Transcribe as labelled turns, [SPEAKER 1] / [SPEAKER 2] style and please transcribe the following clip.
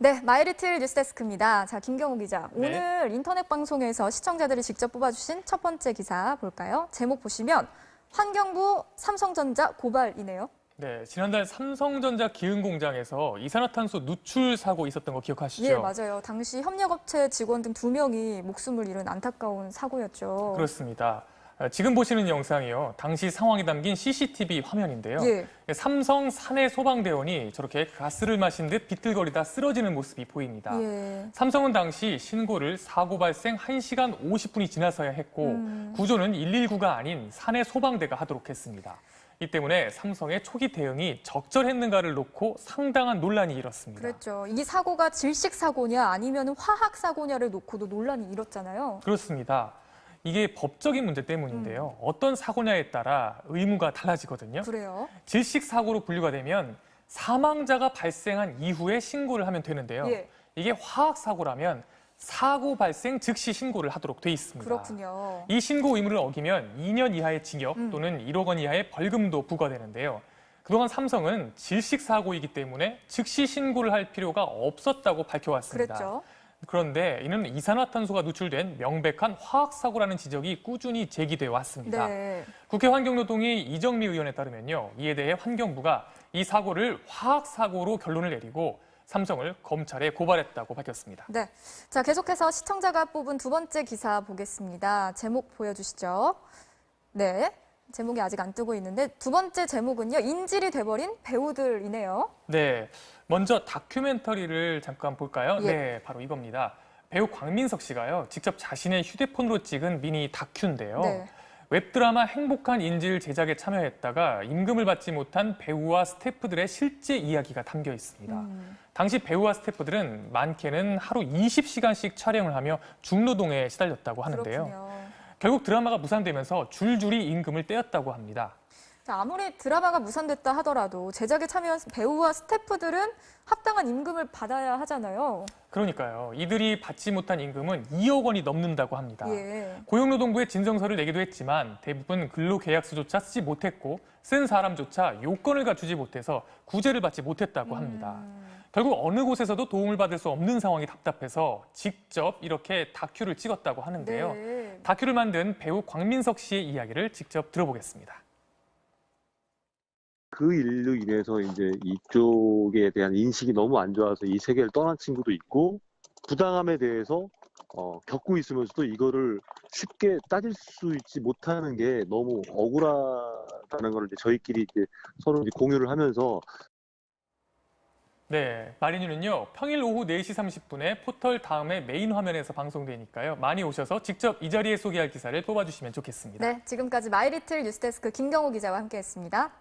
[SPEAKER 1] 네, 마이리틀 뉴스데스크입니다. 자, 김경우 기자.
[SPEAKER 2] 네.
[SPEAKER 1] 오늘 인터넷 방송에서 시청자들이 직접 뽑아주신 첫 번째 기사 볼까요? 제목 보시면 환경부 삼성전자 고발이네요.
[SPEAKER 2] 네, 지난달 삼성전자 기흥 공장에서 이산화탄소 누출 사고 있었던 거 기억하시죠?
[SPEAKER 1] 예, 맞아요. 당시 협력업체 직원 등 2명이 목숨을 잃은 안타까운 사고였죠.
[SPEAKER 2] 그렇습니다. 지금 보시는 영상이요. 당시 상황이 담긴 CCTV 화면인데요.
[SPEAKER 1] 예.
[SPEAKER 2] 삼성 사내 소방대원이 저렇게 가스를 마신 듯 비틀거리다 쓰러지는 모습이 보입니다.
[SPEAKER 1] 예.
[SPEAKER 2] 삼성은 당시 신고를 사고 발생 1시간 50분이 지나서야 했고 구조는 119가 아닌 사내 소방대가 하도록 했습니다. 이 때문에 삼성의 초기 대응이 적절했는가를 놓고 상당한 논란이 일었습니다.
[SPEAKER 1] 그렇죠. 이 사고가 질식 사고냐 아니면 화학 사고냐를 놓고도 논란이 일었잖아요.
[SPEAKER 2] 그렇습니다. 이게 법적인 문제 때문인데요. 어떤 사고냐에 따라 의무가 달라지거든요.
[SPEAKER 1] 그래요?
[SPEAKER 2] 질식 사고로 분류가 되면 사망자가 발생한 이후에 신고를 하면 되는데요.
[SPEAKER 1] 예.
[SPEAKER 2] 이게 화학 사고라면 사고 발생 즉시 신고를 하도록 돼 있습니다.
[SPEAKER 1] 그렇군요.
[SPEAKER 2] 이 신고 의무를 어기면 2년 이하의 징역 또는 1억 원 이하의 벌금도 부과되는데요. 그동안 삼성은 질식 사고이기 때문에 즉시 신고를 할 필요가 없었다고 밝혀왔습니다.
[SPEAKER 1] 그랬죠.
[SPEAKER 2] 그런데 이는 이산화탄소가 누출된 명백한 화학사고라는 지적이 꾸준히 제기되어 왔습니다.
[SPEAKER 1] 네.
[SPEAKER 2] 국회 환경노동위 이정미 의원에 따르면요. 이에 대해 환경부가 이 사고를 화학사고로 결론을 내리고 삼성을 검찰에 고발했다고 밝혔습니다.
[SPEAKER 1] 네. 자, 계속해서 시청자가 뽑은 두 번째 기사 보겠습니다. 제목 보여주시죠. 네. 제목이 아직 안 뜨고 있는데 두 번째 제목은요. 인질이 돼버린 배우들이네요.
[SPEAKER 2] 네. 먼저 다큐멘터리를 잠깐 볼까요?
[SPEAKER 1] 예.
[SPEAKER 2] 네, 바로 이겁니다. 배우 광민석 씨가요. 직접 자신의 휴대폰으로 찍은 미니 다큐인데요.
[SPEAKER 1] 네.
[SPEAKER 2] 웹드라마 행복한 인질 제작에 참여했다가 임금을 받지 못한 배우와 스태프들의 실제 이야기가 담겨 있습니다. 당시 배우와 스태프들은 많게는 하루 20시간씩 촬영을 하며 중노동에 시달렸다고 하는데요.
[SPEAKER 1] 그렇군요.
[SPEAKER 2] 결국 드라마가 무산되면서 줄줄이 임금을 떼었다고 합니다.
[SPEAKER 1] 자, 아무리 드라마가 무산됐다 하더라도 제작에 참여한 배우와 스태프들은 합당한 임금을 받아야 하잖아요.
[SPEAKER 2] 그러니까요. 이들이 받지 못한 임금은 2억 원이 넘는다고 합니다.
[SPEAKER 1] 예.
[SPEAKER 2] 고용노동부에 진정서를 내기도 했지만 대부분 근로계약서조차 쓰지 못했고 쓴 사람조차 요건을 갖추지 못해서 구제를 받지 못했다고 합니다. 결국 어느 곳에서도 도움을 받을 수 없는 상황이 답답해서 직접 이렇게 다큐를 찍었다고 하는데요.
[SPEAKER 1] 네.
[SPEAKER 2] 다큐를 만든 배우 광민석 씨의 이야기를 직접 들어보겠습니다.
[SPEAKER 3] 그 일로 인해서 이제 이쪽에 대한 인식이 너무 안 좋아서 이 세계를 떠난 친구도 있고 부당함에 대해서 겪고 있으면서도 이거를 쉽게 따질 수 있지 못하는 게 너무 억울하다는 걸 이제 저희끼리 이제 서로 이제 공유를 하면서
[SPEAKER 2] 네, 마리뉴는요. 평일 오후 4시 30분에 포털 다음에 메인 화면에서 방송되니까요. 많이 오셔서 직접 이 자리에 소개할 기사를 뽑아주시면 좋겠습니다.
[SPEAKER 1] 네, 지금까지 마이리틀 뉴스데스크 김경우 기자와 함께했습니다.